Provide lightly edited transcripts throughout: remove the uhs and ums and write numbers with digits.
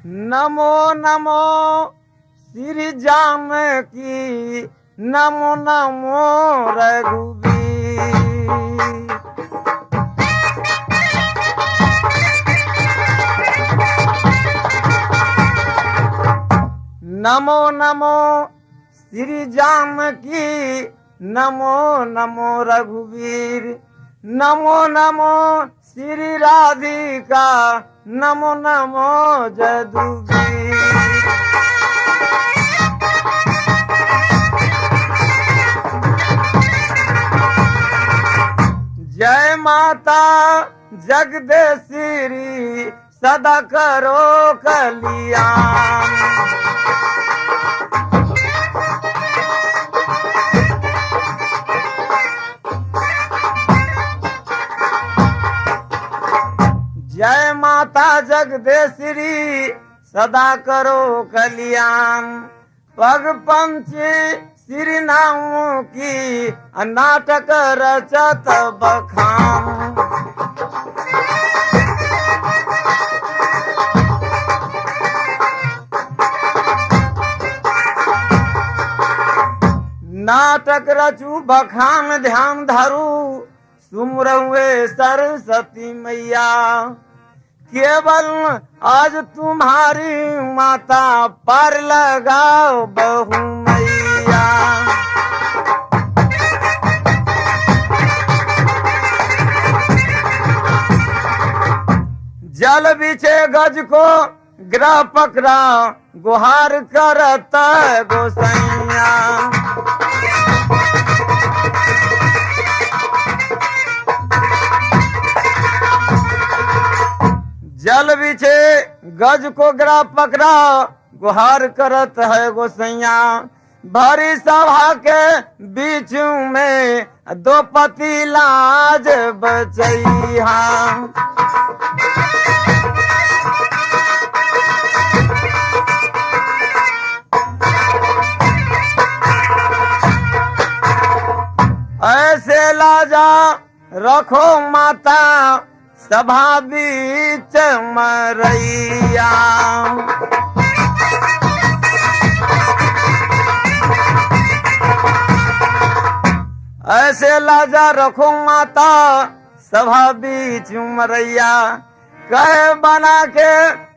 नमो नमो श्री जानकी, नमो नमो रघुवीर। नमो नमो श्री जानकी, नमो नमो रघुवीर। नमो नमो श्री राधिका, नमो नमो जदुवीर। जय माता जगदीश्वरी, सदा करो कल्याण। जय माता जगदीश्वरी, सदा करो कल्याण। पग पंचे श्री नाम की, नाटक रचत बखान। नाटक रचू बखान ध्यान धरू, सुमरहुए सरस्वती मैया। केवल आज तुम्हारी माता, पर लगाओ बहु मैया। जल बिछे गज को ग्रह पकड़ा, गुहार करत गोसैया। जल बिछे गज को ग्रह पकड़ा, गुहार करत है गोसैया। भरी सभा के बीच में, दो पति लाज बचैया। ऐसे लाजा रखो माता, सभा बीच मरैया। ऐसे लाजा रखो माता, सभा बीच मरैया। कहे बना के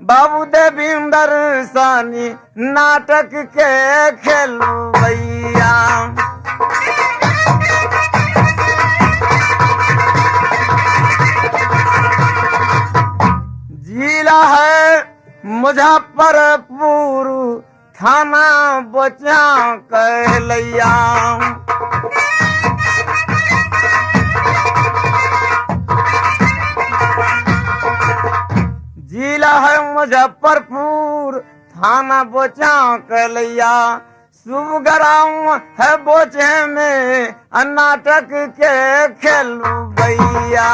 बाबू देविंदर सानी, नाटक के खेलवैया। जिला है मुजफ्फरपुर, थाना बोचा कहलैया। जिला है मुजफ्फरपुर, थाना बोचा कहलैया। शुभ ग्राम है बोचे में, नाटक के खेलवैया।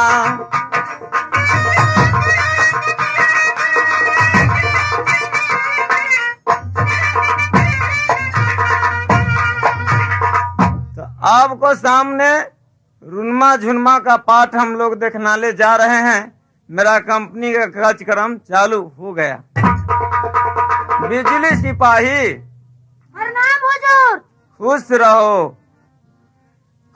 आपको सामने रुनमा झुनमा का पाठ हम लोग देखने जा रहे हैं। मेरा कंपनी का कार्यक्रम चालू हो गया। बिजली सिपाही, प्रणाम हुजूर। खुश रहो।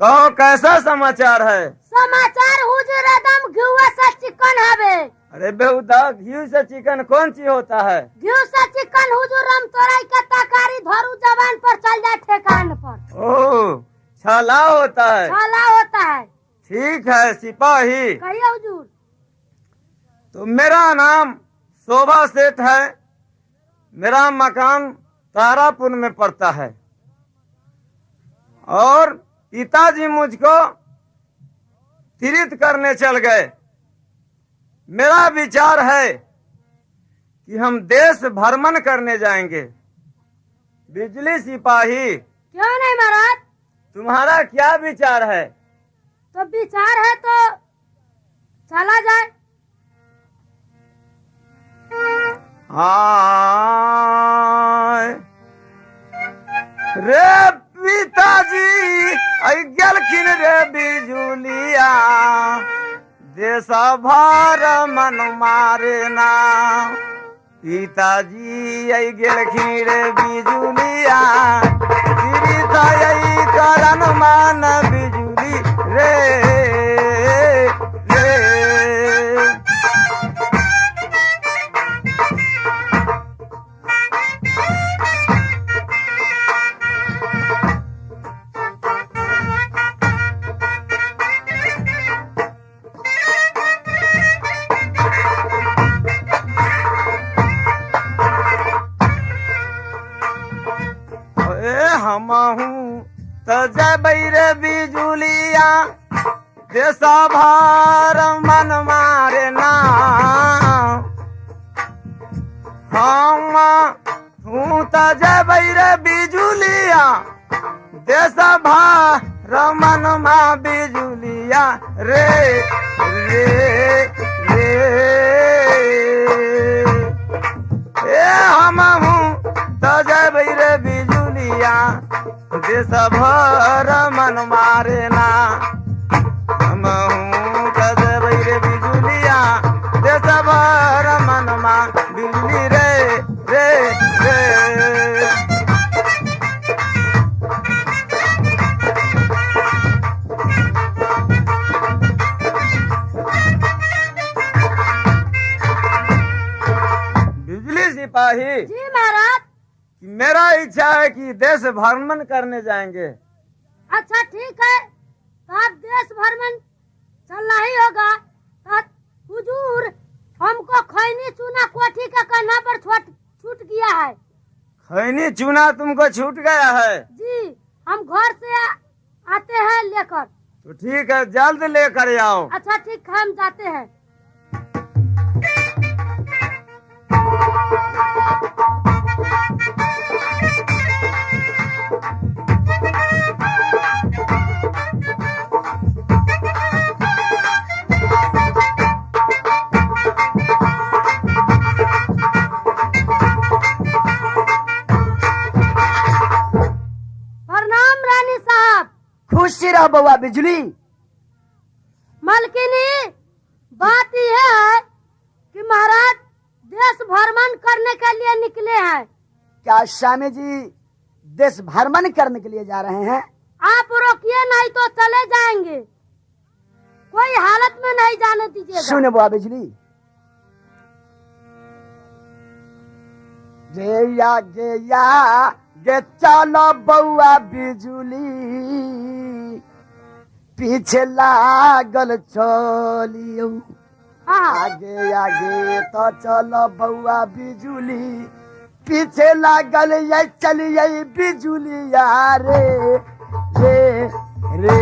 कहो कैसा समाचार है? समाचार हुजूर एकदम घिउवा से चिकन हवे। अरे बेहुदा, घी से चिकन कौन चीज होता है? घी से चिकन हुजूर, हम तोराई का तरकारी धरू जवान पर चल जाए ठेकान पर। ओह, छाला होता है। छाला होता है। ठीक है सिपाही। कहिए हुजूर। तो मेरा नाम शोभा सेठ है। मेरा मकान तारापुर में पड़ता है और पिताजी मुझको तीर्थ करने चल गए। मेरा विचार है कि हम देश भ्रमण करने जाएंगे। बिजली सिपाही, क्यों नहीं महाराज? तुम्हारा क्या विचार है? तो विचार है तो चला जाए। हाय रे पिताजी, गेलखिन रे बिजुलिया, देश भर मन मारे ना। पिताजी आई गेलखिन रे बिजुलिया श्री आई करन मान बिजुली रे रे। हमहू त जबै रे बिजुलिया देशा भार मन मारे ना। हम हूँ त जबै रे बिजुलिया देशा भार मन मा बिजुलिया रे रे रे। ए हम हूँ त जबै रे बिजुलिया देश भर मन मारे ना। हम हूँ कदबै रे बिजुलिया देश भर मन मा बिजली रे रे रे। बिजली सिपाही जी महाराज। मेरा इच्छा है कि देश भ्रमण करने जाएंगे। अच्छा ठीक है, तो आप देश भ्रमण चलना ही होगा। तो हुजूर हमको खैनी चूना कोठी का कहना पर छूट गया है। खैनी चूना तुमको छूट गया है? जी, हम घर से आते हैं लेकर। तो ठीक है, जल्द लेकर आओ। अच्छा ठीक है, हम जाते हैं। खुशी रहो बउआ बिजली। मलकिनी, बात यह है कि महाराज देश भ्रमण करने के लिए निकले हैं। क्या स्वामी जी देश भ्रमण करने के लिए जा रहे हैं? आप रोकिए, नहीं तो चले जाएंगे। कोई हालत में नहीं जाने दीजिएगा। सुने बुआ बिजली, गेया गेया गे चलो बउआ बिजुली पीछे लागल चलियो। आगे आगे तो चलो बउआ बिजुली पीछे लागल ये चलिए बिजुलिया रे रे रे।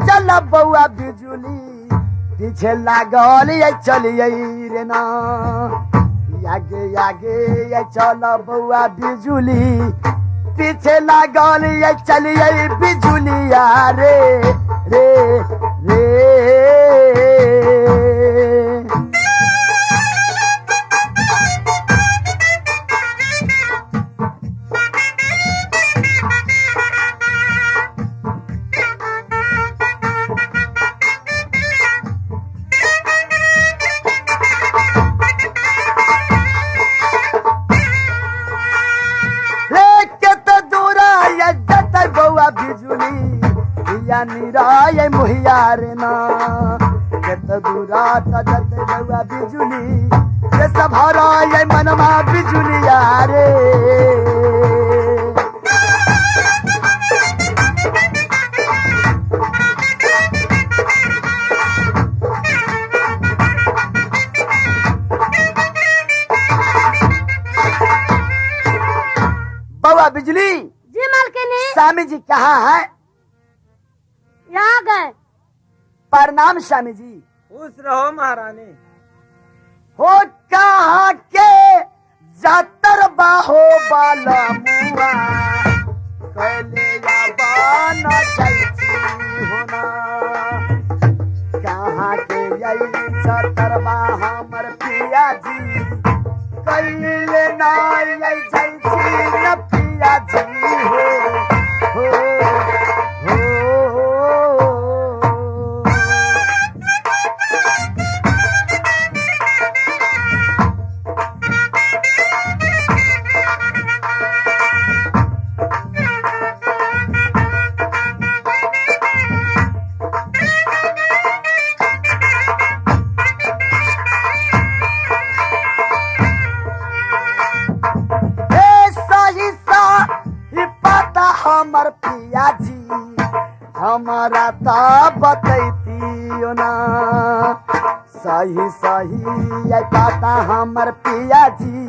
चल बउआ बिजुली पीछे लागल ये चलिए रे ना। आगे आगे ये चल बउआ बिजुली पीछे लागल ये चलिए बिजुलिया रे रे रे। निराय मुहियार ना केत दूरा तजत बउआ बिजुली ये सब हराय मनमा बिजुलिया रे। बउआ बिजली जी मालकिनी। स्वामी जी कहाँ है? यहाँ गए। प्रणाम स्वामी जी। खुश रहो महारानी। हो कहाँ के जातर बाहो बाला मुआ कैले या बान चलती होना कहाँ के यही सतरवा हमर पिया जी कैले ना यही चलती न पिया जी हो हमर पिया जी हमारा ता बतैतियो ना सही सही ये पाता हमर पिया जी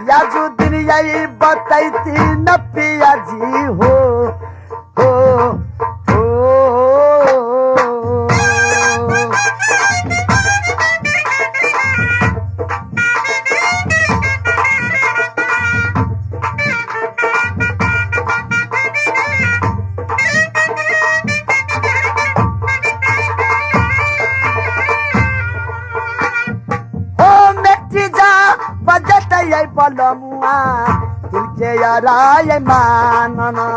या जो दिन यही बतैती न पिया जी हो बलमुआ दिल के याराय मानना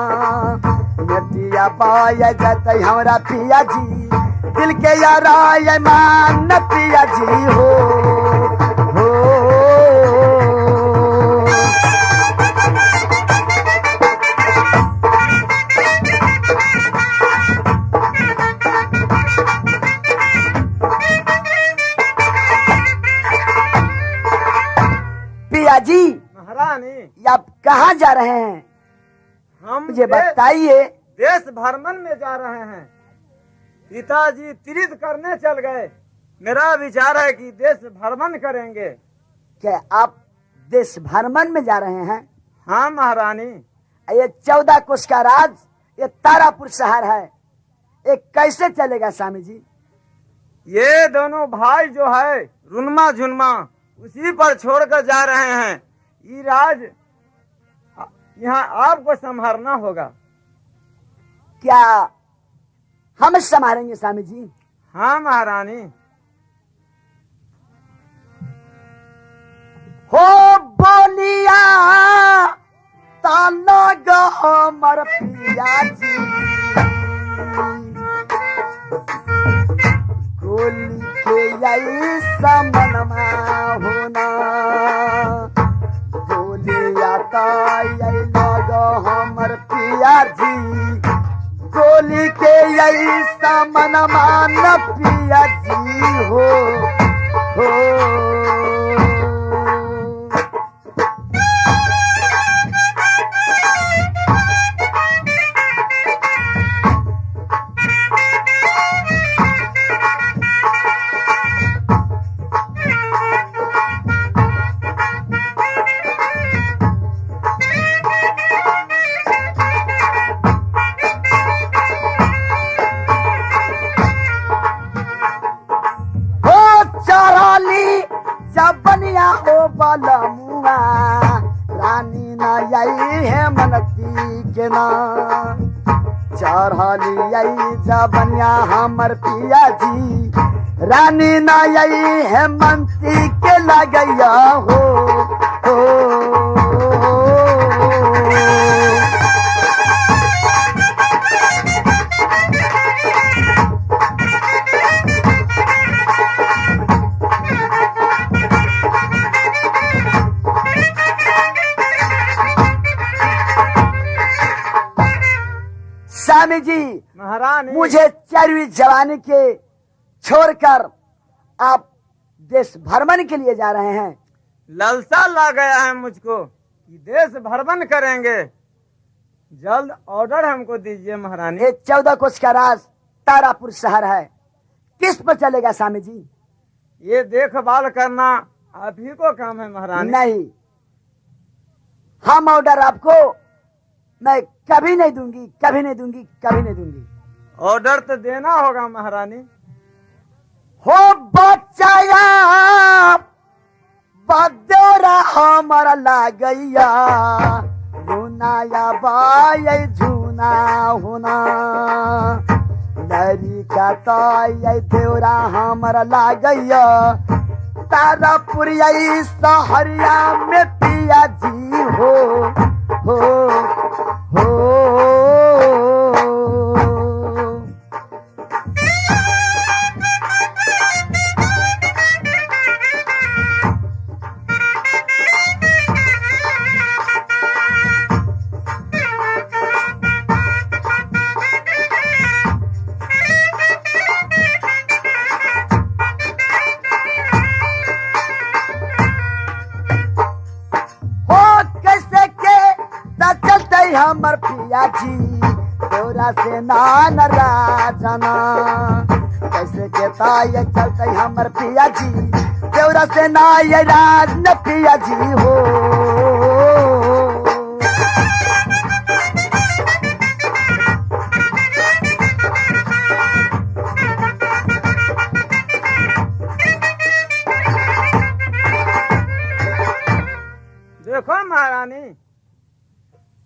नटिया पाया जाते हमरा पिया जी दिल के याराय मान पिया जी हो पिया जी महारानी आप कहाँ जा रहे हैं हम मुझे बताइए। देश भ्रमण में जा रहे हैं। पिताजी तीर्थ करने चल गए। मेरा विचार है कि देश भ्रमण करेंगे। क्या आप देश भ्रमण में जा रहे हैं? हाँ महारानी। ये 14 कोस का राज ये तारापुर शहर है, ये कैसे चलेगा स्वामी जी? ये दोनों भाई जो है रुनमा झुनमा उसी पर छोड़कर जा रहे हैं। ये राज यहाँ आपको संभालना होगा। क्या हम संभालेंगे स्वामी जी? हाँ महारानी। हो बोलिया ताना हमर पिया जी गोली के यही समनमा होना गोलिया का यही लग हमर पिया जी गोली के यही समनमा न पिया जी हो बनिया हो बलमुआ रानी ना यही है मनती के ना चढ़ली यही जबनिया हमर पिया जी रानी ना यही है मनती के लगैया हो स्वामी जी महारानी मुझे 4वीं जवानी के छोड़कर आप देश भ्रमण के लिए जा रहे हैं। लालसा ला गया है मुझको कि देश भ्रमण करेंगे। जल्द ऑर्डर हमको दीजिए महारानी। ये 14 कोस का राज तारापुर शहर है, किस पर चलेगा स्वामी जी? ये देखभाल करना आप ही को काम है महारानी। नहीं, हम ऑर्डर आपको मैं कभी नहीं दूंगी, कभी नहीं दूंगी, कभी नहीं दूंगी। ऑर्डर तो देना होगा महारानी। हो बचाया बदोरा हमारा लागैया नाया बाय झूना होना नरी का तो ये देवरा हमर लागैया तारा पुरिया सहरिया में पिया जी हो हो हमर पिया जी तोरा से नान राजना कैसे के ताय चलते हमर पिया जी तोरा से नाय राज न पिया जी हो देखो महारानी,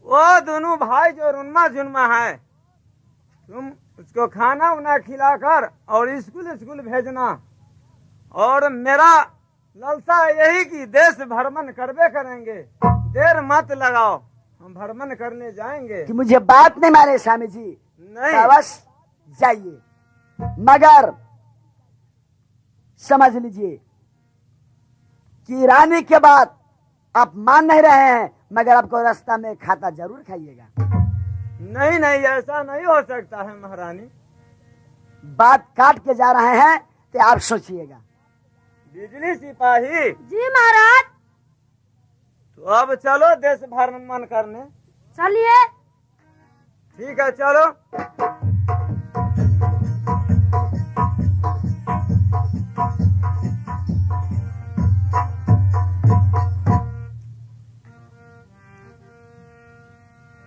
वो दोनों भाई जो रुनमा झुनमा है, तुम उसको खाना उना खिलाकर और स्कूल भेजना। और मेरा ललसा यही कि देश भ्रमण करबे करेंगे, देर मत लगाओ, हम भ्रमण करने जाएंगे। कि मुझे बात नहीं माने स्वामी जी, नहीं बस जाइए, मगर समझ लीजिए कि रानी के बाद आप मान नहीं रहे हैं, मगर आपको रास्ता में खाता जरूर खाइएगा। नहीं नहीं, ऐसा नहीं हो सकता है महारानी। बात काट के जा रहे हैं तो आप सोचिएगा। बिजली सिपाही जी महाराज। तो अब चलो देश भ्रमण करने। चलिए। ठीक है चलो।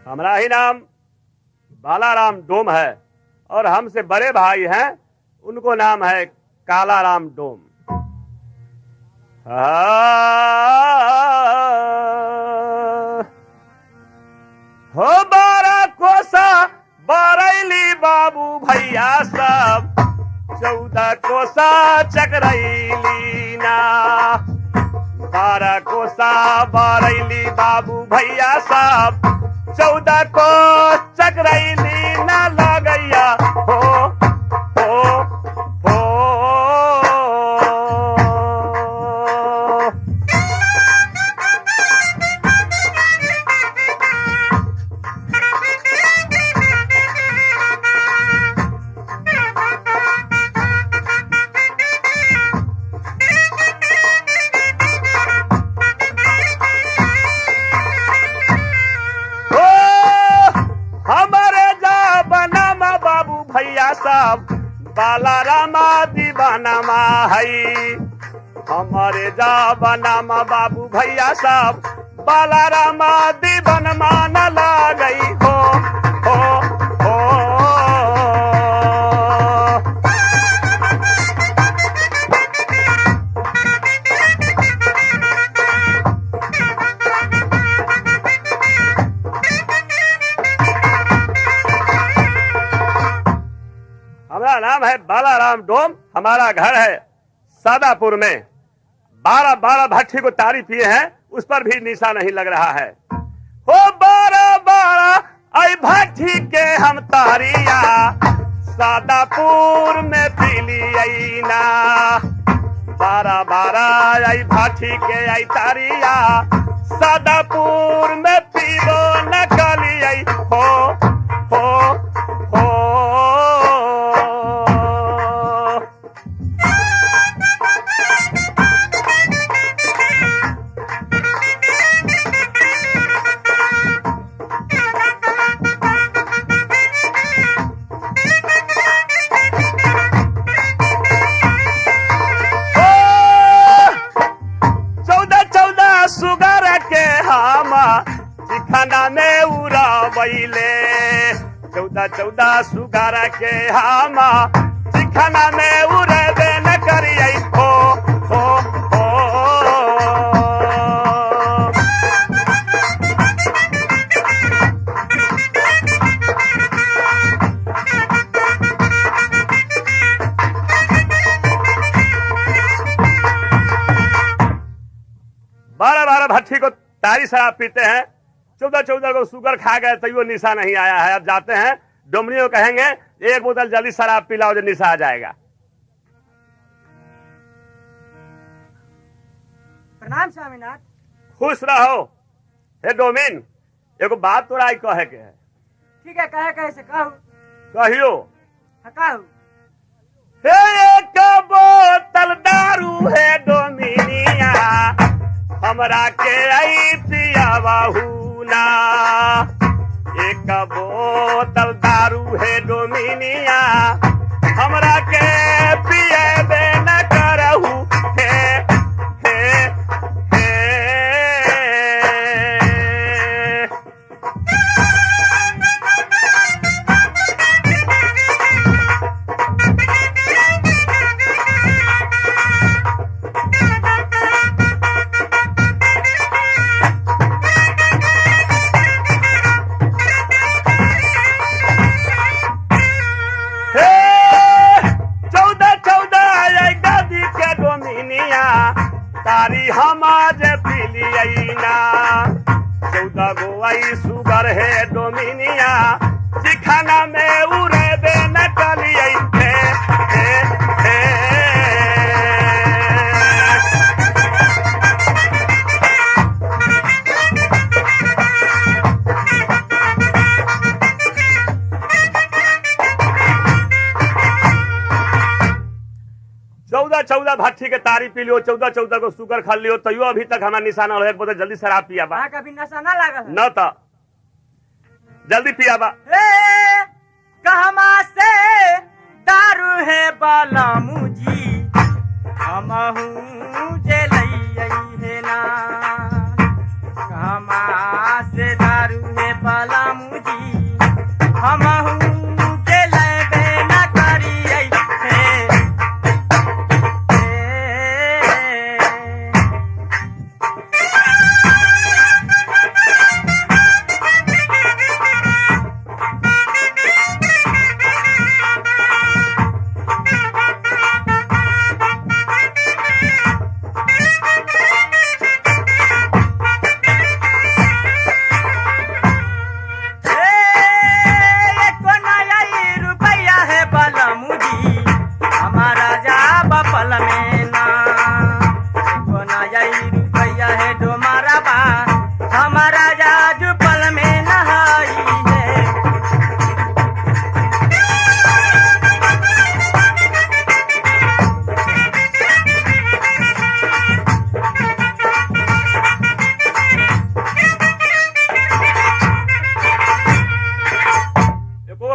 हमारा ही नाम बालाराम डोम है और हमसे बड़े भाई हैं, उनको नाम है कालाराम डोम। हो 12 कोसा बरैली बाबू भैया सब, 14 कोसा चकरैली ना। 12 कोसा बरैली बाबू भैया सब, 14 को चकरैली ना लगैया हो हो हो। भैया सब बालारामा दीवानामा है, हमारे जाबानामा बाबू भैया सब बालारामा दीवानमा न लागई हो हो हो। हमारा नाम है बालाराम डोम, हमारा घर है सादापुर में। 12 भट्टी को तारी पिए हैं, उस पर भी निशा नहीं लग रहा है। हो 12 आई भट्टी के हम तारिया, सादापुर में पी ली ना। 12 आई भट्टी के आई तारिया, सादापुर में पीबो न कली हो हो हो। चिखाना में उड़ा बैले 14 सुगारा के हामा, चिखाना में उड़े बे न करिए हो हो हो। भट्टी को तारी शराब पीते हैं, 14 को शुगर खा गए तो वो निशा नहीं आया है। अब जाते हैं डुमरियों, कहेंगे एक बोतल जल्दी शराब पिलाओ जो निशा आ जाएगा। प्रणाम स्वामीनाथ। खुश रहो। हे डोमिन, एगो बात तोरा आई कहे के है। ठीक है, कहे से कहू। कहियो। कहू। हे एक बोतल दारू है डोमिनिया, हमरा के आई पिया बाहू ना। एक बोतल दारू है डोमिनिया, हमरा के पिए बे न करहू। हे हे हे तारी हमाज पिलियना 14 गो आई सुगर है डोमिनिया, चिखाना में उड़े दे न टलियै। हे हे हे चौदह भट्टी के तारी पी लियो, 14 को शुगर खा लियो, तैयो अभी तक हमारा निशाना रहे। बोले जल्दी शराब पिया बा। कभी नशा ना लगा न तो जल्दी पिया बा। कहमा से दारू है बालामू जी, हमहू जे लई है ना। कहमा से दारू है बालामू जी, हमहू जे लेबे ना करियै।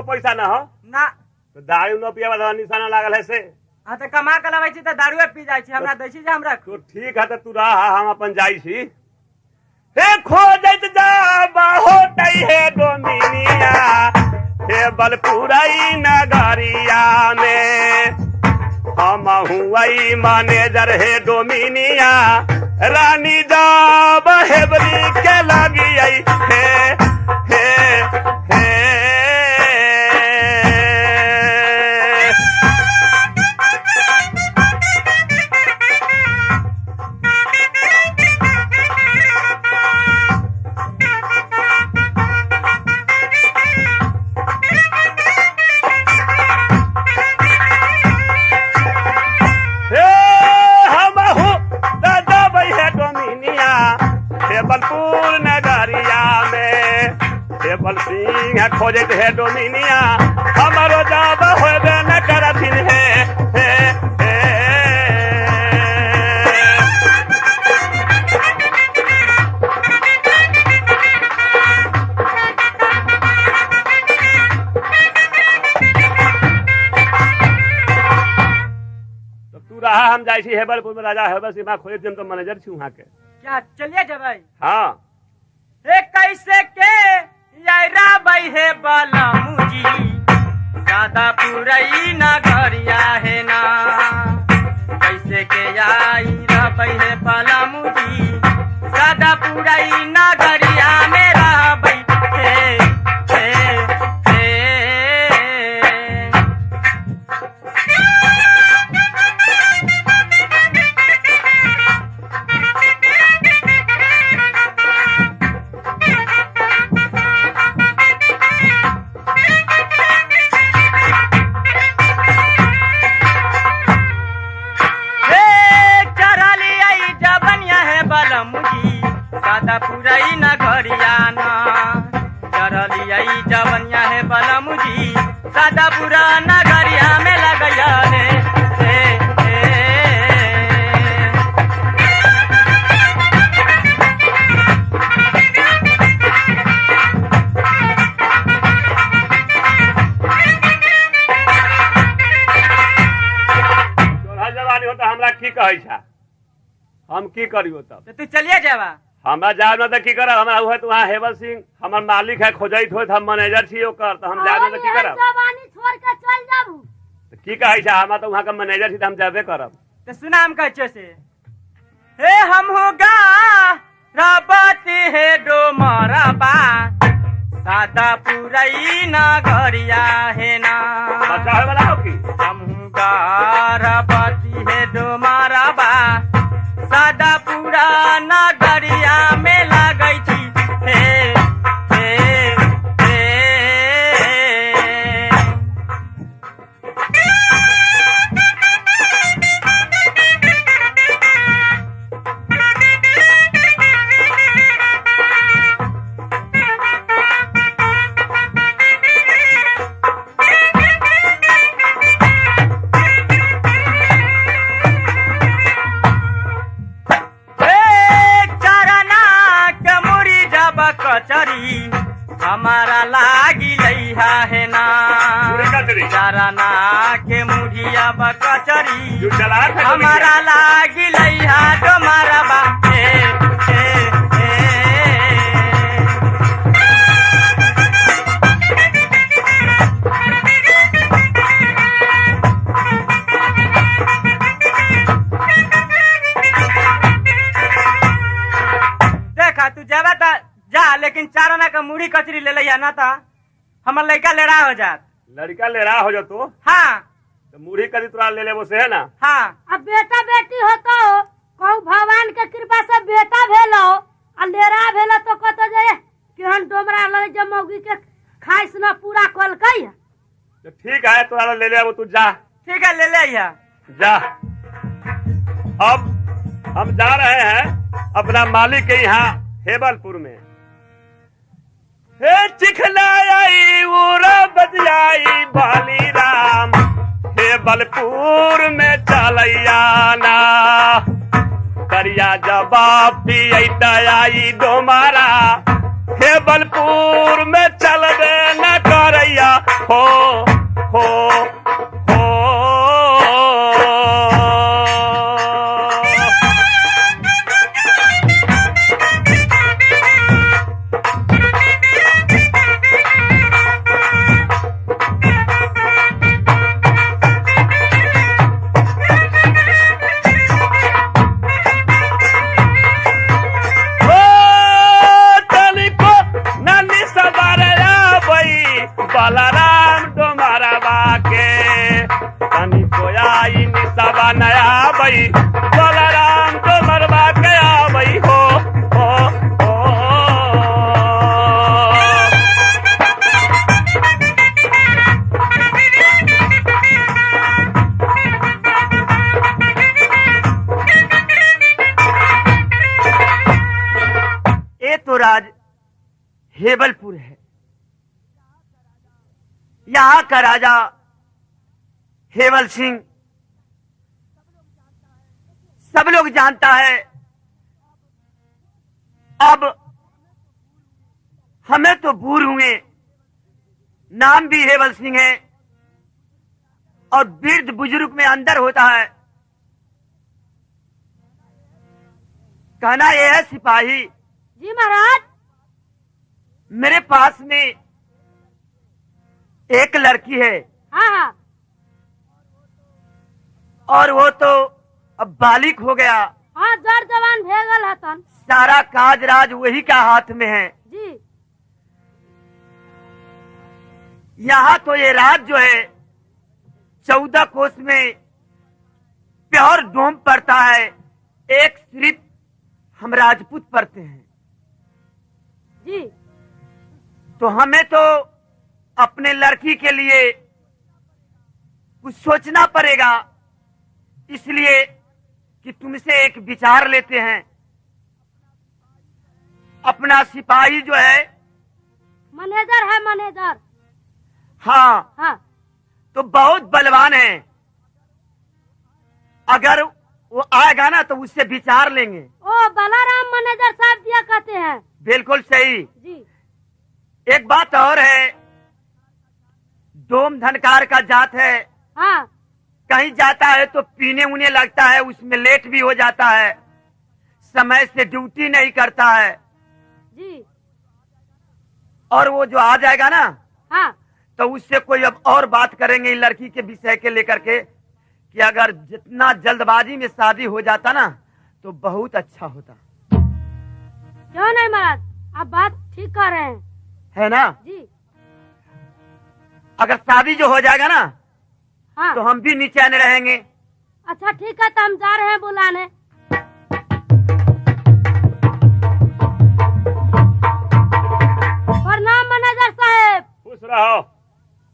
पैसा ना हो ना तो दारू न पिया वाला निशाना लागल है से। हाँ तो कमा के लबै छी तो दारुए पी जाइ छी, हमरा दै छी जे हमरा। तो ठीक है, तो तू रहा, हम अपन जाई छी। हे खोजत जाबा होतै है डोमिनिया, हे बलपुरई नगरिया में हम हुई मैनेजर है डोमिनिया, रानी जाब हेबरी के लगी हे हे हे बलपुर नगरिया में टेबल सिंह खोजत है डोमिनिया, हमारो जाब होबे न करथिन हे हे हे। तो तू रहा, हम जाई छी हेबलपुर में, राजा हेबल सिंह खोजत, हम तो मैनेजर छी वहां के। क्या चलिए जबै? हाँ। हे कैसे के यारा भाई है बालामू जी, दादा पुरई नगरिया है ना। कैसे के यारा भाई है बालामू जी, दादा पुरई नगरिया में रह बैठे हे हे। सादा पूरा नगरिया में लगैया रे जवानी होता हमरा की कहै छा हम की करियो तब तो तू चलिए जावा हमरा जाब न त की करब हमरा हुए तो वहाँ हेबल सिंह हमर मालिक है खोजैत होत हम मैनेजर छी ओकर त हम जाब न त की करब जवानी छोड़ के चल जाबू त की कहै छा हमरा तो वहाँ का मैनेजर छी त हम जाबे करब तो सुना हम कहै से हे हम होगा रबती हे डो मरबा सादा पुरई नगरिया है ना बच्चा है वाला हो की हम होगा रबती हे डो मरबा सादा पूरा नगरिया में लगई थी हे हे हे कचरी हमारा लागी लइहा है ना पूरे कचरी चाराना के मुढ़िया बकचरी जो चला था हमारा लागी लइहा तुम्हारा बा देखा तू जावा था जा लेकिन चाराना का मुड़ी कचरी ले लिया ना था हमार लड़का लेरा हो जात लड़का ले रहा हो जो तो हाँ तो मुड़ी करी तुरा ले ले वो से है ना हाँ अब बेटा बेटी हो तो कहू भगवान के कृपा से बेटा भेलो आ लेरा भेलो तो कतो जे केहन डोमरा लगे जे मौगी के खाइस न पूरा कल कई तो ठीक है तुरा ले ले वो तू जा ठीक है ले लिया जा अब हम जा रहे हैं अपना मालिक के यहाँ हेबलपुर में हे चिखलाई उरा बदलाई बाली राम हेबलपुर में चलैया ना करिया जवाब पियता आई डोमारा हेबलपुर में चलबे न करैया हो हो हो बलराम डोमारा बाके तनी कोई निसबा नया बई बलराम डोमर बाके आवई हो हो हो ये तो राज हेबलपुर है यहाँ का राजा हेवल सिंह सब लोग जानता है। अब हमें तो बूढ़ हुए, नाम भी हेवल सिंह है और वृद्ध बुजुर्ग में अंदर होता है। कहना यह है सिपाही जी महाराज। मेरे पास में एक लड़की है हाँ हाँ और वो तो अब बालिक हो गया। हाँ जड़ जवान भेगल हतन सारा काज राज वही का हाथ में है। जी। यहाँ तो ये राज जो है 14 कोस में प्योर डोम पड़ता है, एक सिर्फ हम राजपूत पड़ते हैं। जी। तो हमें तो अपने लड़की के लिए कुछ सोचना पड़ेगा, इसलिए कि तुमसे एक विचार लेते हैं। अपना सिपाही जो है मैनेजर है मैनेजर। हाँ, हाँ, तो बहुत बलवान है। अगर वो आएगा ना तो उससे विचार लेंगे। ओ बलाराम मैनेजर साहब दिया कहते हैं। बिल्कुल सही। जी। एक बात और है, डोम धनकार का जात है। हाँ, कहीं जाता है तो पीने उने लगता है, उसमें लेट भी हो जाता है, समय से ड्यूटी नहीं करता है। जी। और वो जो आ जाएगा ना, हाँ, तो उससे कोई अब और बात करेंगे इस लड़की के विषय के लेकर के कि अगर जितना जल्दबाजी में शादी हो जाता ना तो बहुत अच्छा होता। क्यों नहीं महाराज, आप बात ठीक कर रहे हैं। है ना? जी। अगर शादी जो हो जाएगा ना हाँ, तो हम भी नीचे रहेंगे। अच्छा ठीक है, तो हम जा रहे हैं बुलाने। प्रणाम मैनेजर साहब। खुश रहो।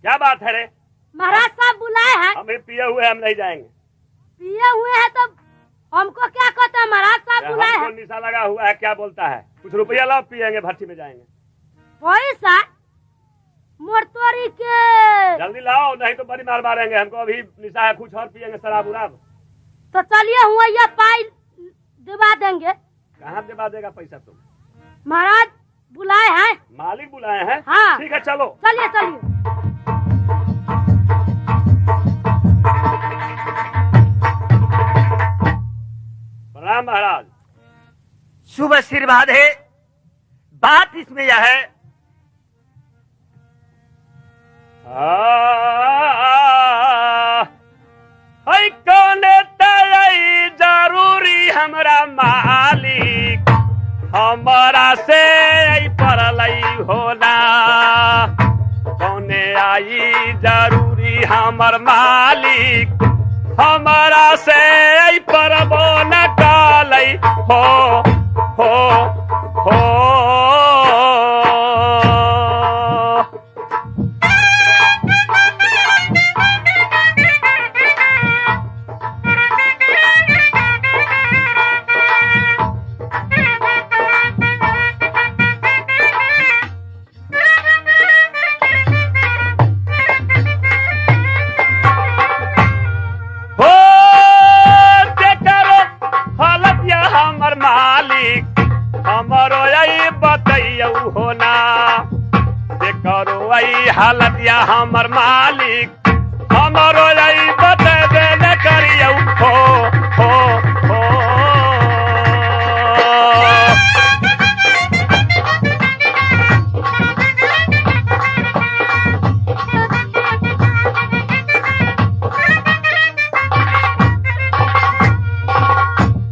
क्या बात है रे? महाराज साहब बुलाए हैं। हमें पिए हुए हम नहीं जाएंगे। पिए हुए हैं तो हमको क्या कहते हैं, महाराज साहब बुलाए हमको हैं। निशा लगा हुआ है, क्या बोलता है? कुछ रुपया लाओ, पियेंगे, भट्टी में जाएंगे। पैसा मोरतोरी के। जल्दी लाओ, नहीं तो बड़ी मार मारेंगे। हमको अभी निशा है, कुछ और पियेंगे, शराब उराब। तो चलिए हुआ ये पाई दिवा देंगे। कहाँ दिवा देगा पैसा तुम? महाराज बुलाए हैं। मालिक बुलाए हैं? हाँ। ठीक है, चलो। चलिए चलिए। प्रणाम महाराज। शुभ आशीर्वाद है। बात इसमें यह है, कौन तय जरूरी हमरा मालिक, हमारा से परलई होला। कौने आई जरूरी हमर मालिक, हमारा से परबो न कालई हो हो हो। हालत या हमर मालिक, हमरो यही बतेबे न करियौ हो हो हो।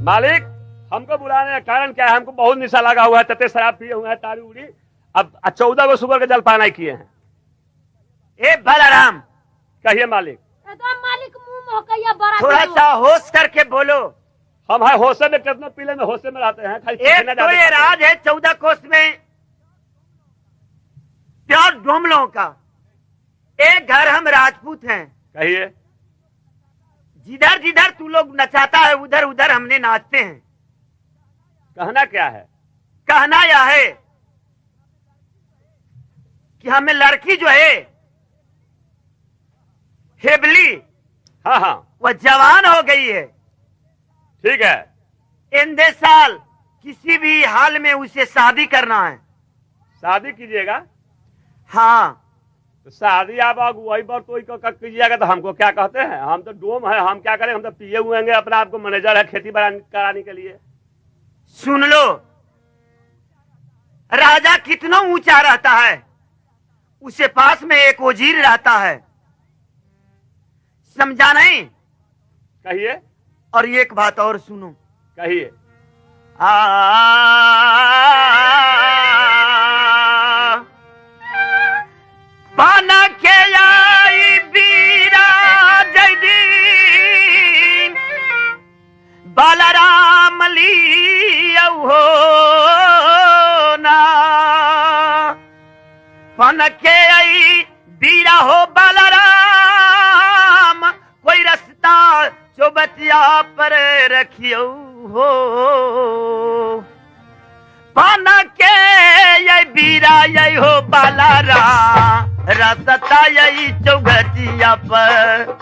मालिक, हमको बुलाने का कारण क्या है? हमको बहुत निशा लगा हुआ है, तते शराब पिए हुए हैं, तारी उड़ी। अब 14 को सुबह के जलपान नहीं किए हैं। ए बलराम, कहिए मालिक। एकदम मालिक मुंह मोकैया बड़ा। थोड़ा सा होश करके बोलो। हम है होशे में, कितना पीले में होशे में रहते हैं। एक तो ये राज है 14 कोस में प्योर डोमलों का। एक घर हम राजपूत हैं। कहिए। जिधर जिधर तू लोग नचाता है उधर उधर हमने नाचते हैं। कहना क्या है? कहना यह है कि हमें लड़की जो है हेबली, हाँ हाँ, वह जवान हो गई है। ठीक है। इंदे साल किसी भी हाल में उसे शादी करना है। शादी कीजिएगा? हाँ। तो शादी आप वही बार तो कीजिएगा तो हमको क्या कहते हैं? हम तो डोम है, हम क्या करें? हम तो पिए हुए हैं, अपना आपको मैनेजर है खेती कराने के लिए। सुन लो, राजा कितना ऊंचा रहता है उसे पास में एक वजीर रहता है, समझा नहीं? कहिए। और एक बात और सुनो। कहिए। पान के आई बीरा जयदीन बलराम लिया हो ना। पान के आई बीरा हो बलराम, कोई रास्ता जो बतिया पर रखियो हो। पान के ये बीरा ये हो बलराम रसता यही चौघटिया पर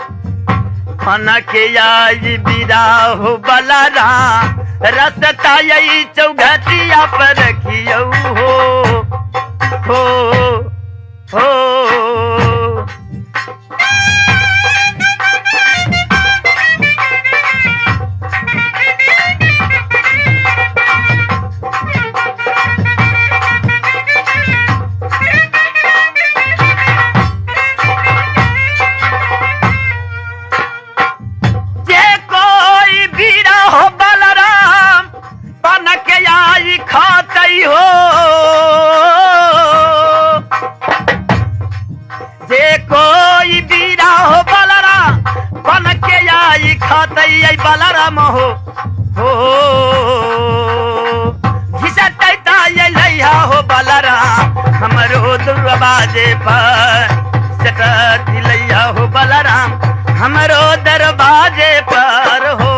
के आई बीरा हो बलराम रसता यही चौघटिया पर रखियो हो खातई हो जे कोई बीरा हो बलराम बन के आई खातई आई बलराम हो घिसटता ये लैया हो बलराम हमरो दरवाजे पर सटत लैया हो बलराम हमरो दरवाजे पर हो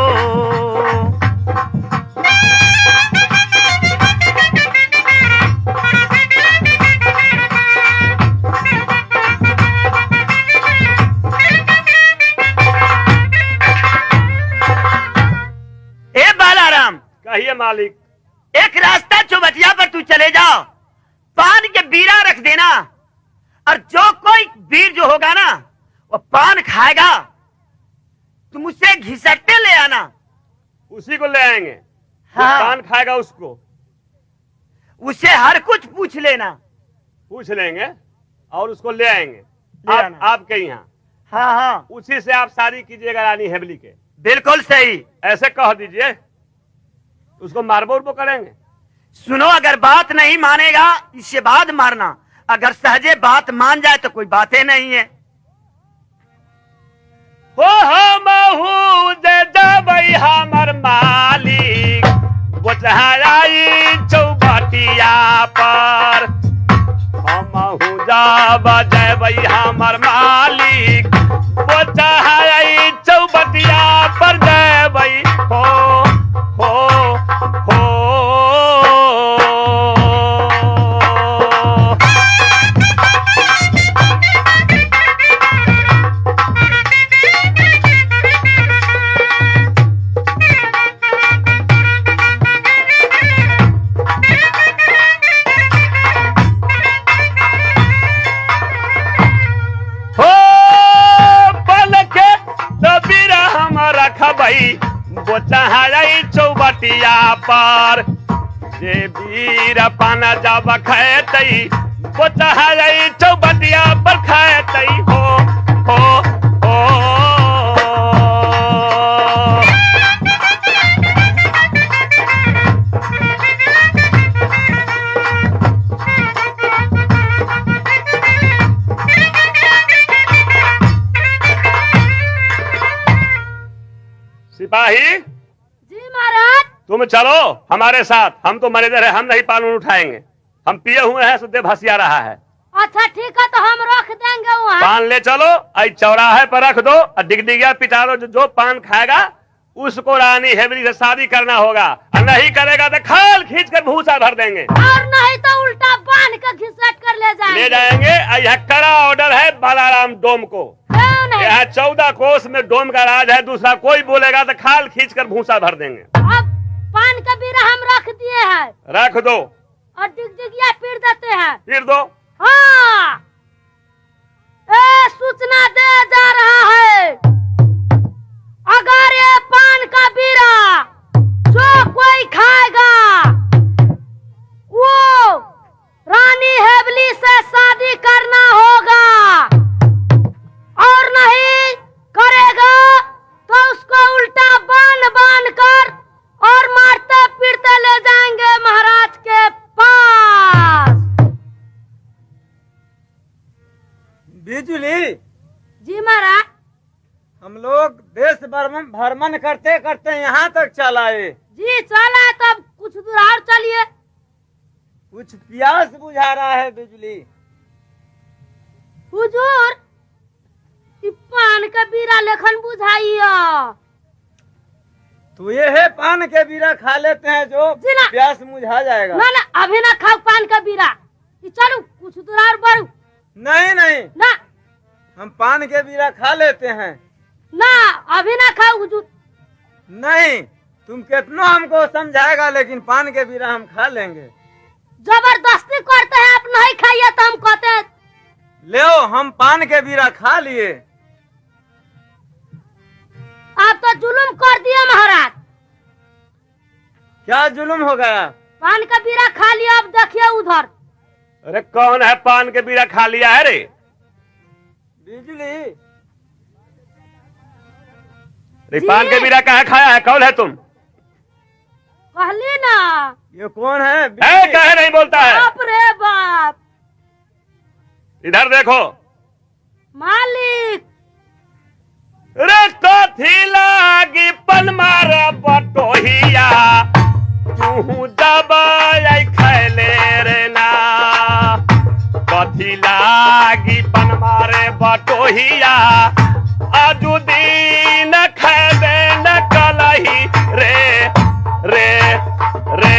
कहिए मालिक। एक रास्ता चौबटिया पर तू चले जाओ, पान के बीरा रख देना और जो कोई वीर जो होगा ना वो पान खाएगा तुम उससे घिसटते ले आना। उसी को ले आएंगे। हाँ। पान खाएगा उसको उससे हर कुछ पूछ लेना। पूछ लेंगे और उसको ले आएंगे आपके यहाँ। हाँ हाँ उसी से आप शादी कीजिएगा रानी हेबली के। बिल्कुल सही, ऐसे कह दीजिए, उसको मारबो उर्बो करेंगे। सुनो, अगर बात नहीं मानेगा इसके बाद मारना, अगर सहजे बात मान जाए तो कोई बातें नहीं है। हो महू जे जबई हमर मालिक वो चढ़ाई चौबटिया पर। हमहू जब जबई हमर मालिक वो चढ़ाई चौबटिया पर जबई हो वो चढ़ाई चौबटिया पर। जे वीर पान जब खेतई वो चढ़ाई चौबटिया पर खेतई हो। सिपाही जी महाराज, तुम चलो हमारे साथ, हम तो मैनेजर है, हम नहीं पान उठाएंगे, हम पिए हुए हैं, सद्य भसिया रहा है। अच्छा ठीक है, तो हम रख देंगे वहाँ। पान ले चलो, आई चौराहे पर रख दो और डिगडिगिया पिटा दो। जो पान खाएगा उसको रानी हेबली से शादी करना होगा, और नहीं करेगा तो खाल खींच कर भूसा भर देंगे, और नहीं तो उल्टा बांध कर घिसट कर ले जाएंगे। यह कड़ा ऑर्डर है बालाराम डोम को। यहाँ 14 कोस में डोम का राज है, दूसरा कोई बोलेगा तो खाल खींच कर भूसा भर देंगे। अब पान का बीरा हम रख दिए हैं, रख दो और डिगडिगिया पीट देते हैं। फिर दो। हाँ, सूचना दे जा रहा है, अगर ये पान का बीरा जो कोई खाएगा वो रानी हेबली से शादी करना होगा, और नहीं करेगा तो उसको उल्टा बांध कर और मारते पीटते ले जाएंगे महाराज के पास। बिजुली जी महाराज, हम लोग देश भ्रमण करते करते यहाँ तक चलाए। जी चला है, तो अब कुछ दूर और चलिए। कुछ प्यास बुझा रहा है बिजली। हुजूर, पान का बीरा लेखन बुझाइया। तो ये है पान के बीरा खा लेते हैं जो प्यास बुझा जाएगा। ना ना, अभी ना खाओ पान का बीरा, चलो कुछ दूर और बढ़ो। नहीं नहीं, ना हम पान के बीरा खा लेते हैं। ना अभी ना खाओ हुजूर। नहीं, तुम कितना हमको समझाएगा, लेकिन पान के बीरा हम खा लेंगे। जबरदस्ती करते हैं, आप नहीं खाइए तो हम कहते हैं। ले हम पान के बीरा खा लिए। आप तो जुलुम कर दिए महाराज। क्या जुलुम हो गया? पान का बीरा खा लिया, अब देखिए उधर। अरे कौन है पान के बीरा खा लिया है रे? बिजली। अरे पान के बीरा कहाँ खाया है? कौन है तुम? कहली ना। ये कौन है? कहे नहीं बोलता है? बाप रे बाप। इधर देखो। मालिक। रे कथी लागी पन मार बटोहिया, तू दबाई खैले रे ना। कथी लागी पन मारे बटोहिया, आजू दिन खैबे न कलही रे रे रे।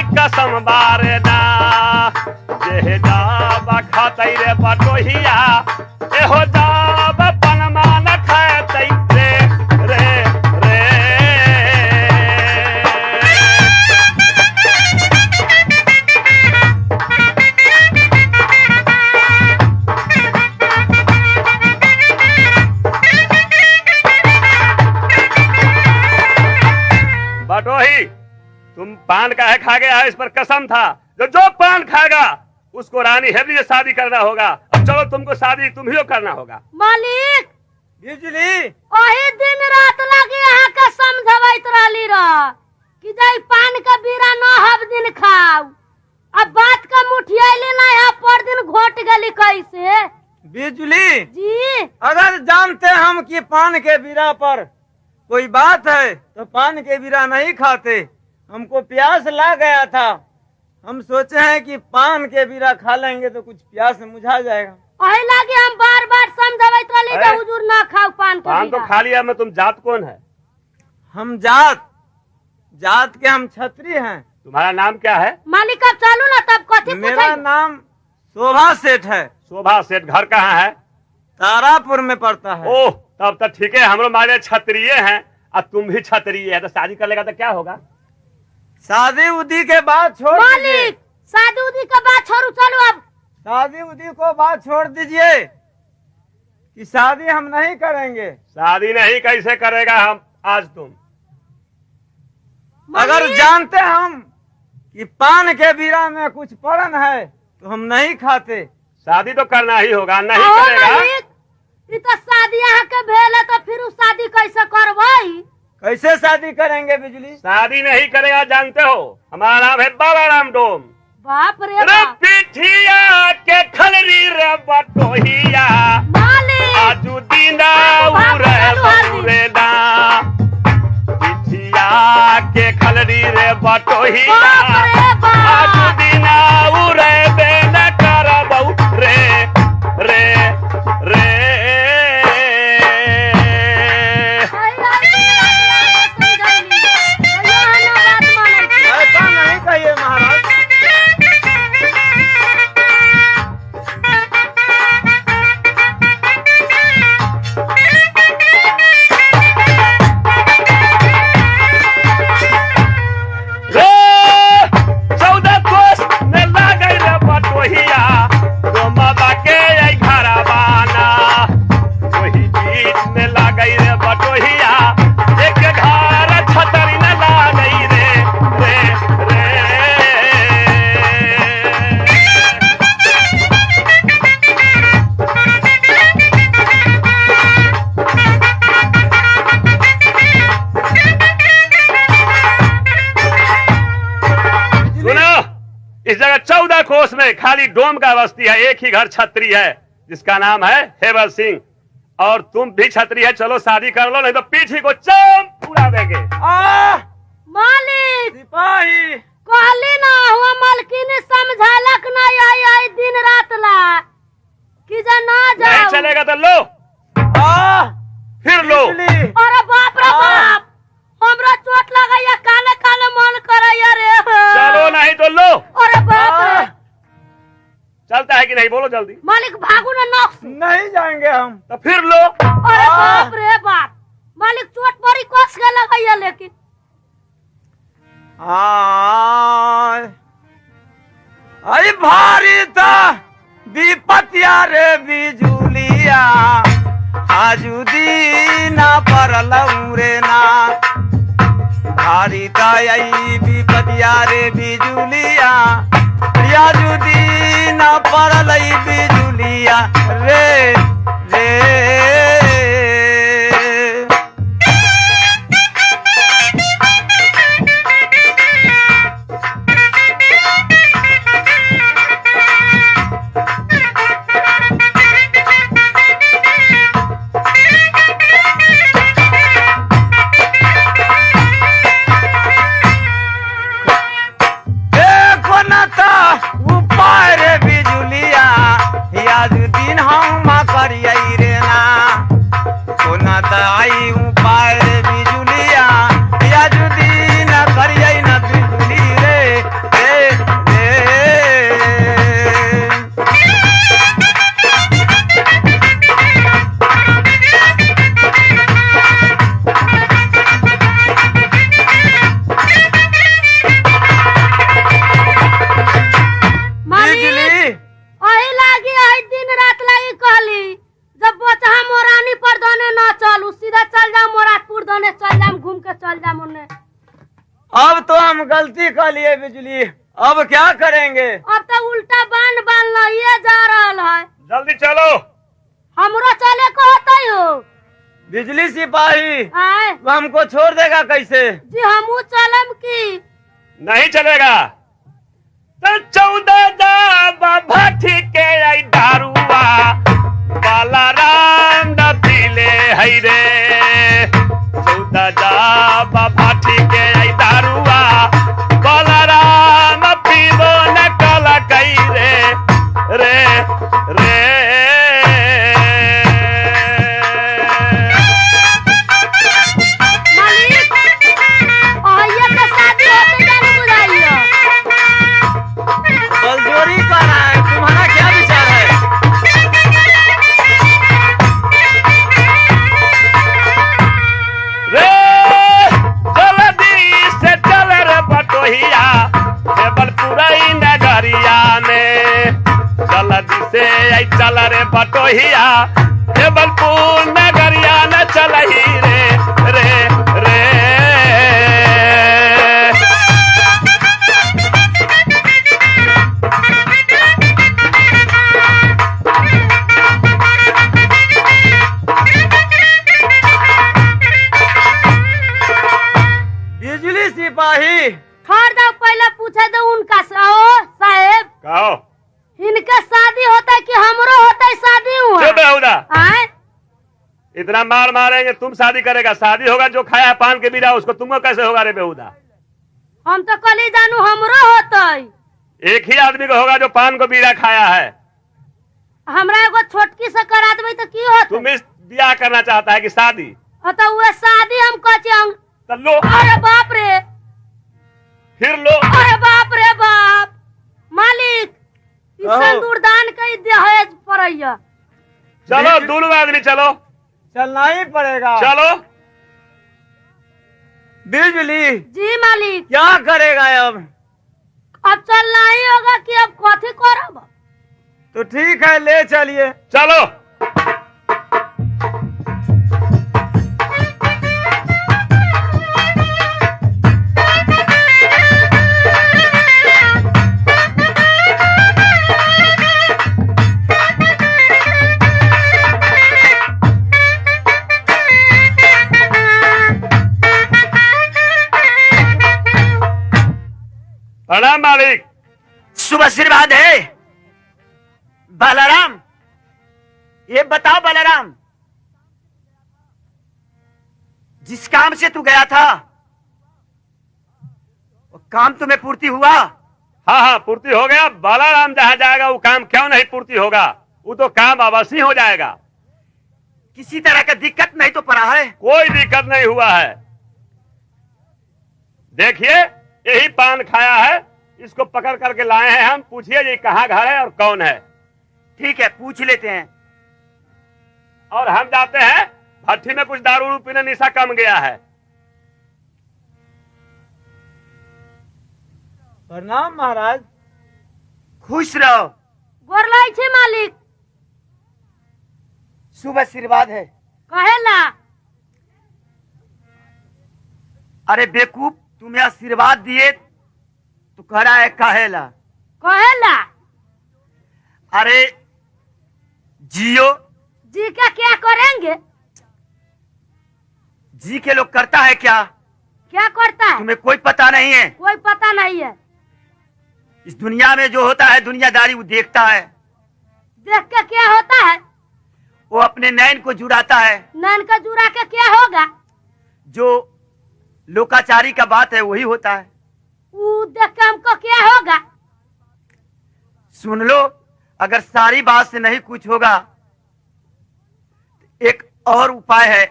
कसम बारना जे जाब खातै रे बटोहिया, एहो जाब पनमा न खातै रे रे रे। बटोही, तुम पान का है खा गया है, इस पर कसम था। जो पान खाएगा उसको रानी हेबली से शादी करना होगा। अब चलो, तुमको शादी तुम ही करना होगा। मालिक। बिजली। वही दिन रात लगी यहाँ के समझावत रहली रह कि जाई पान का बीरा न हब दिन खाओ। अब बात का मुठिया लेना है, पर दिन घोट गली कैसे। बिजली जी। अगर जानते हम कि पान के बीरा पर कोई बात है तो पान के बीरा नहीं खाते। हमको प्यास लग गया था, हम सोचे हैं कि पान के बीरा खा लेंगे तो कुछ प्यास मुझा जाएगा। वही लगे हम बार बार समझावत रहली कि हुजूर ना खाओ पान का पान तो बीरा। खा लिया। मैं तुम जात कौन है? हम जात के हम छत्री हैं। तुम्हारा नाम क्या है? मालिक अब चालू ना, तब कथी मेरा पूछे। नाम शोभा सेठ है। शोभा सेठ। घर कहाँ है? तारापुर में पड़ता है। ओह, तब तो ठीक है। हम लोग मारे क्षत्रिय हैं और तुम भी क्षत्रिय है, तो शादी कर लेगा तो क्या होगा? शादी उदी के बाद छोड़ दीजिए। मालिक शादी उदी का बात छोड़ू, चलो अब। शादी उदी को बात छोड़ दीजिए कि शादी हम नहीं करेंगे। शादी नहीं कैसे करेगा हम आज तुम? अगर मालिक। जानते हम कि पान के बीरा में कुछ पड़न है तो हम नहीं खाते। शादी तो करना ही होगा। नहीं आओ करेगा मालिक, ई तो शादी यहाँ के भेल है, तो फिर उ शादी कैसे करवाई। कैसे शादी करेंगे बिजली? शादी नहीं करेगा। जानते हो हमारा नाम है बाला राम डोम। बाप रे रे बाप। पिठिया के खलरी रे बटोहिया, मालिक। आजू दीना भाग उरे चलो हाली। बउरे ना। पिठिया के खलरी रे बटोहिया, बाप रे बाप। आजू दीना उरे बेना कर बउ रे रे रे। ऐसा नहीं कहिए महाराज। इस जगह 14 कोस में खाली डोम का बस्ती है। एक ही घर छत्री है। जिसका नाम है हेबर सिंह। और तुम भी छतरी है, चलो शादी कर लो, नहीं तो पीठी को चम उड़ा देंगे। मालिक सिपाही कहली ना हुआ मालकिनी समझालक ना आई आई दिन रात ला कि जा ना नहीं जाओ। चलेगा तो लो, फिर लो। बिजली अरे बाप रे बाप, हमरा चोट लगैया, काले काले मन करैया रे। चलो नहीं तो लो। अरे बाप रे। चलता है कि नहीं, बोलो जल्दी। मालिक भागू ना नौक से। नहीं जाएंगे हम। तो फिर लो। अरे बाप रे बाप, मालिक चोट बड़ी कस के लगैया लेकिन। आई भारी था विपतिया रे बिजुलिया, आजू दीना परल रे ना। भारी था आई विपतिया रे बिजुलिया, आजू दीना परल बिजुलिया रे रे। अब तो हम गलती कर लिए बिजली, अब क्या करेंगे? अब तो उल्टा बांध बांध ये जा रहा है। जल्दी चलो। हमरो चले को होता ही हो। बिजली सिपाही आए वो हमको छोड़ देगा कैसे? जी हमू चलम की नहीं चलेगा तो 14 बाबा ठीक है दारुआ बालाराम न पीले है रे। 14 बाबा ठीक है दारुआ बालाराम पीबो न कला कई रे रे रे। मालिक ये तो शादी होते जाने बुझाइयो। बलजोरी कर रहा है, तुम्हारा क्या विचार है? रे जल्दी से चल रे बटोहिया देवलपुरा नगरिया में। जल्दी से आई चल रे बटोहिया देवलपुर नगरिया न चलही रे रे रे। बिजली सिपाही छोड़ दो, पहले पूछे दो उनका साहेब कहो इनके शादी होता है कि हमरो होता है शादी हुआ? चुप बेहुदा, आए इतना मार मारेंगे तुम शादी करेगा? शादी होगा जो खाया है पान के बीरा उसको, तुमको कैसे होगा रे बेहुदा? हम तो कल ही जानू हमरो होता है। एक ही आदमी को होगा जो पान को बीरा खाया है। हमरा एगो छोटकी से करा देबै तो की होत? तुम इस ब्याह करना चाहता है कि शादी? तो वो शादी हम कहचे तो लो, अरे बाप रे, फिर लो। अरे बाप रे बाप, मालिक ई कहो। सिंदूर दान के दहेज पड़ैया। चलो दोनों आदमी चलो चलना ही पड़ेगा। चलो। बिजली जी मालिक, क्या करेगा अब? अब चलना ही होगा कि अब कथी करब? तो ठीक है, ले चलिए। चलो प्रणाम मालिक। शुभ आशीर्वाद है बालाराम। ये बताओ बलराम, जिस काम से तू गया था वो काम तुम्हें पूर्ति हुआ? हाँ हाँ, पूर्ति हो गया। बालाराम जहाँ जाएगा वो काम क्यों नहीं पूर्ति होगा? वो तो काम अवश्य हो जाएगा। किसी तरह का दिक्कत नहीं तो पड़ा है? कोई दिक्कत नहीं हुआ है। देखिए, यही पान खाया है, इसको पकड़ करके लाए हैं हम। पूछिए ये कहाँ घर है और कौन है। ठीक है, पूछ लेते हैं। और हम जाते हैं, भट्टी में कुछ दारू उरू पीने, निशा कम गया है। प्रणाम महाराज। खुश रहो। गोर लाई छी मालिक। शुभ आशीर्वाद है। कहेला अरे बेवकूफ, तुम्हें आशीर्वाद दिए तो कह रहा है कहेला। कहेला अरे जियो। जी का क्या करेंगे? जी के लोग करता है क्या? क्या करता है? तुम्हें कोई पता नहीं है? कोई पता नहीं है। इस दुनिया में जो होता है दुनियादारी वो देखता है। देख के क्या होता है? वो अपने नैन को जुड़ाता है। नैन का जुड़ा के क्या होगा? जो लोकाचारी का बात है वही होता है। वो देख के हमको क्या होगा? सुन लो, अगर सारी बात से नहीं कुछ होगा तो एक और उपाय है।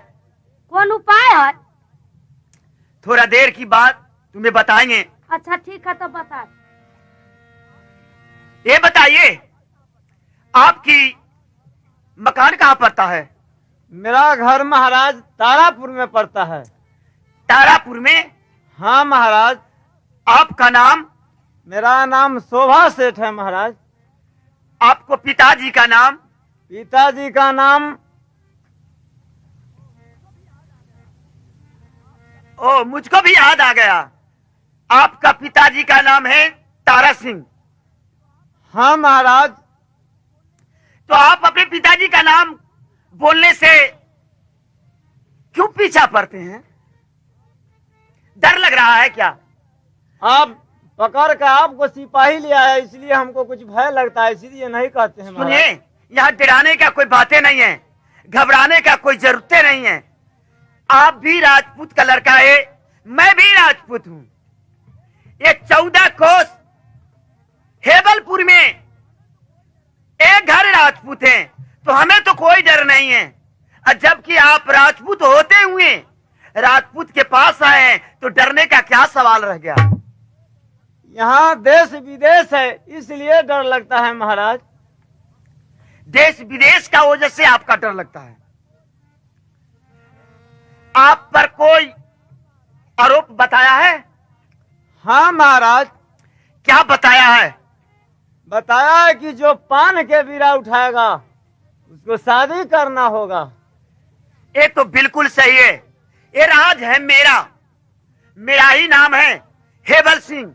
कौन उपाय है? थोड़ा देर की बात तुम्हें बताएंगे। अच्छा ठीक है, तो बता। ये बताइए, आपकी मकान कहाँ पड़ता है? मेरा घर महाराज तारापुर में पड़ता है। तारापुर में? हाँ महाराज। आपका नाम? मेरा नाम शोभा सेठ है महाराज। आपको पिताजी का नाम? पिताजी का नाम ओ, मुझको भी याद आ गया। आपका पिताजी का नाम है तारा सिंह। हाँ महाराज। तो आप अपने पिताजी का नाम बोलने से क्यों पीछा पड़ते हैं? डर लग रहा है क्या? आप पकड़ कर आपको सिपाही लिया है, इसलिए हमको कुछ भय लगता है, इसलिए नहीं कहते हैं महाराज। सुनिए, यहाँ डराने का कोई बातें नहीं है, घबराने का कोई जरूरतें नहीं है। आप भी राजपूत का लड़का है, मैं भी राजपूत हूँ। ये 14 कोस हेबलपुर में एक घर राजपूत हैं, तो हमें तो कोई डर नहीं है। और जबकि आप राजपूत होते हुए राजपूत के पास आए हैं तो डरने का क्या सवाल रह गया? यहाँ देश विदेश है, इसलिए डर लगता है महाराज। देश विदेश का वजह से आपका डर लगता है? आप पर कोई आरोप बताया है? हाँ महाराज। क्या बताया है? बताया है कि जो पान के बीड़ा उठाएगा उसको शादी करना होगा। ये तो बिल्कुल सही है। ये राज है मेरा, मेरा ही नाम है हेबल सिंह।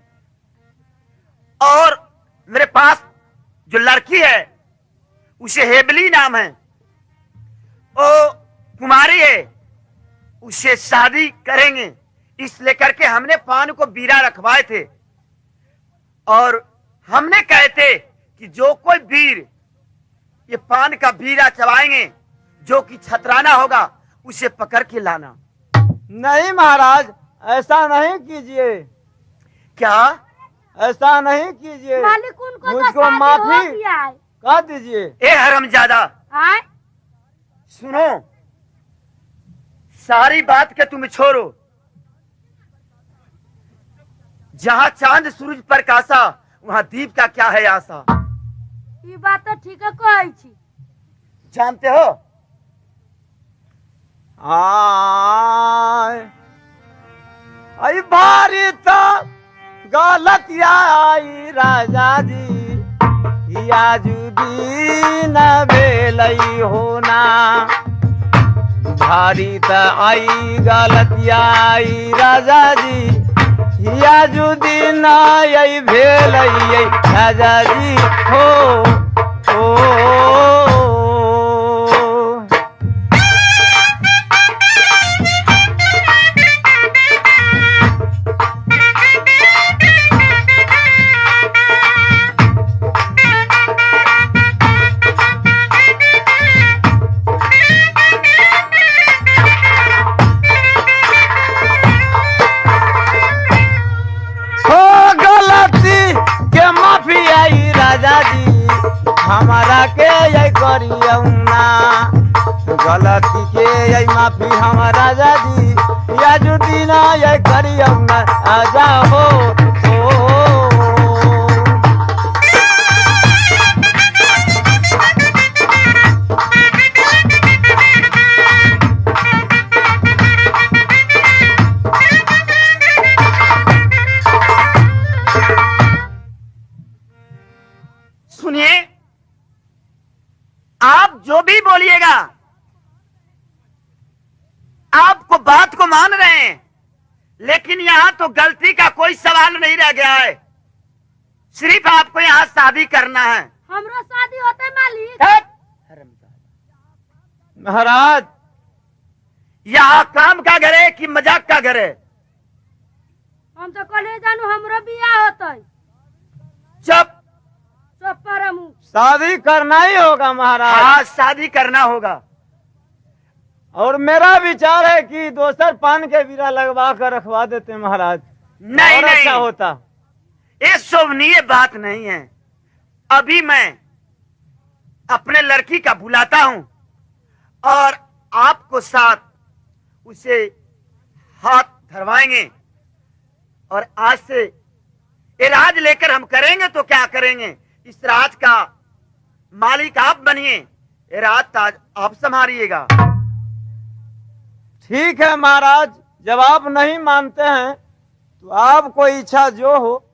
और मेरे पास जो लड़की है उसे हेबली नाम है। वो कुमारी है, उससे शादी करेंगे इस लेकर के हमने पान को बीरा रखवाए थे। और हमने कहे थे कि जो कोई वीर ये पान का बीरा चबाएंगे, जो कि छतराना होगा, उसे पकड़ के लाना। नहीं महाराज, ऐसा नहीं कीजिए। क्या? ऐसा नहीं कीजिए। मालिक उनको तो मुझको शादी माफी हो गया है। कर दीजिए। ए हरामजादा, आए? सुनो, सारी बात के तुम छोड़ो। जहाँ चांद सूरज प्रकाशा वहाँ दीप का क्या है आशा? ये बात तो ठीक है कहै छी। जानते हो? आई भारी तो गलत आई राजा जी, या जुदी न भेलई होना। भारी तो आई गलत आई राजा जी, या जुदी न आई भेलई राजा जी हो। करियौना गलती के ये माफी हम राजा जी या जुदीना ये करियौना आ जाओ सुनिए, आप जो भी बोलिएगा, आपको बात को मान रहे हैं, लेकिन यहां तो गलती का कोई सवाल नहीं रह गया है। सिर्फ आपको यहां शादी करना है। हमरो शादी होते मालिक। महाराज यहाँ काम का घर है कि मजाक का घर है? हम तो कल जानू हमरो बियाह होते। चुप। चुप पर मुंह। शादी करना ही होगा महाराज। हाँ, शादी करना होगा। और मेरा विचार है कि दोसर पान के बीरा लगवा कर रखवा देते महाराज। नहीं और नहीं, अच्छा होता। ये शोभनीय बात नहीं है। अभी मैं अपने लड़की का बुलाता हूं और आपको साथ उसे हाथ धरवाएंगे और आज से ये राज लेकर हम करेंगे तो क्या करेंगे, इस राज का मालिक आप बनिए, ये राज ताज आप संभालिएगा। ठीक है महाराज, जब आप नहीं मानते हैं तो आपको इच्छा जो हो